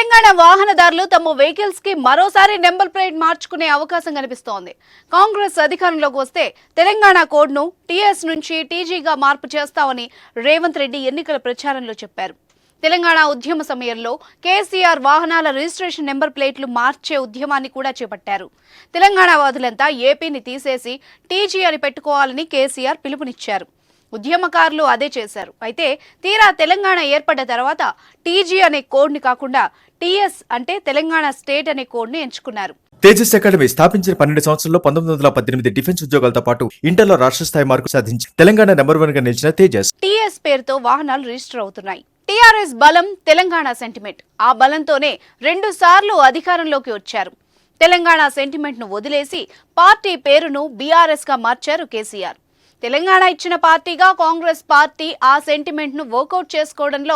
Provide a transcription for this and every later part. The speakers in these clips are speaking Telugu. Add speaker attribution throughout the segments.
Speaker 1: తెలంగాణ వాహనదారులు తమ వెహికల్స్ కి మరోసారి నెంబర్ ప్లేట్ మార్చుకునే అవకాశం కనిపిస్తోంది. కాంగ్రెస్ అధికారంలోకి వస్తే తెలంగాణ కోడ్ ను టీఎస్ నుంచి టీజీగా మార్పు చేస్తామని రేవంత్ రెడ్డి ఎన్నికల ప్రచారంలో చెప్పారు. తెలంగాణ ఉద్యమ సమయంలో కేసీఆర్ వాహనాల రిజిస్ట్రేషన్ నెంబర్ ప్లేట్లు మార్చే ఉద్యమాన్ని కూడా చేపట్టారు. తెలంగాణ వాదులంతా ఏపీని తీసేసి టీజీ అని పెట్టుకోవాలని కేసీఆర్ పిలుపునిచ్చారు. ఉద్యమకారులు అదే చేశారు. అయితే తీరా తెలంగాణ ఏర్పడ్డ తర్వాత టీజీ అనే కోడ్ ని కాకుండా టీఎస్ అంటే తెలంగాణ స్టేట్ అనే కోడ్ ని ఎంచుకున్నారు.
Speaker 2: తేజస్ అకాడమీ స్థాపించిన 12 సంవత్సరంలో 1918 డిఫెన్స్ ఉద్యోగాలతో పాటు ఇంటర్లో రాష్ట్ర స్థాయి మార్కు సాధించి తెలంగాణ నెంబర్ 1 గా నిలిచిన తేజస్
Speaker 1: టీఎస్ పేరుతో వాహనాలు రిజిస్టర్ అవుతున్నాయి. టీఆర్ఎస్ బలం తెలంగాణ సెంటిమెంట్. ఆ బలంతోనే 2 సార్లు అధికారంలోకి వచ్చారు. తెలంగాణ సెంటిమెంట్ ను వదిలేసి పార్టీ పేరును బీఆర్ఎస్ గా మార్చారు కేసీఆర్. తెలంగాణ ఇచ్చిన పార్టీగా కాంగ్రెస్ పార్టీ ఆ సెంటిమెంట్ ను వర్కౌట్ చేసుకోవడంలో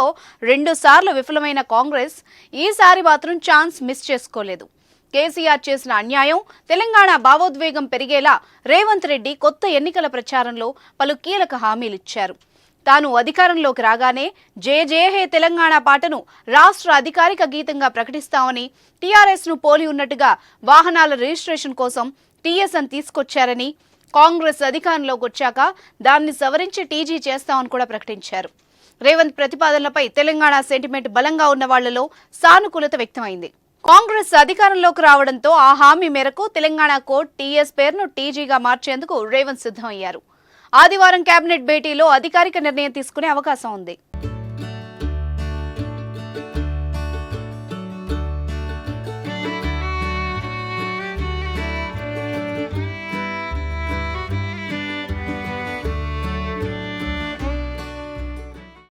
Speaker 1: 2 సార్లు విఫలమైన కాంగ్రెస్ ఈసారి మాత్రం ఛాన్స్ మిస్ చేసుకోలేదు. కేసీఆర్ చేసిన అన్యాయం, తెలంగాణ భావోద్వేగం పెరిగేలా రేవంత్ రెడ్డి కొత్త ఎన్నికల ప్రచారంలో పలు కీలక హామీలిచ్చారు. తాను అధికారంలోకి రాగానే జయ జయ హే తెలంగాణ పాటను రాష్ట్ర అధికారిక గీతంగా ప్రకటిస్తామని, టీఆర్ఎస్ ను పోలి ఉన్నట్టుగా వాహనాల రిజిస్ట్రేషన్ కోసం టీఎస్ అని తీసుకొచ్చారని, కాంగ్రెస్ అధికారంలోకి వచ్చాక దాన్ని సవరించి టీజీ చేస్తామని కూడా ప్రకటించారు. రేవంత్ ప్రతిపాదనలపై తెలంగాణ సెంటిమెంట్ బలంగా ఉన్న వాళ్లలో సానుకూలత వ్యక్తమైంది. కాంగ్రెస్ అధికారంలోకి రావడంతో ఆ హామీ మేరకు తెలంగాణ కోడ్ టీఎస్ పేరును టీజీగా మార్చేందుకు రేవంత్ సిద్ధమయ్యారు. ఆదివారం కేబినెట్ భేటీలో అధికారిక నిర్ణయం తీసుకునే అవకాశం ఉంది.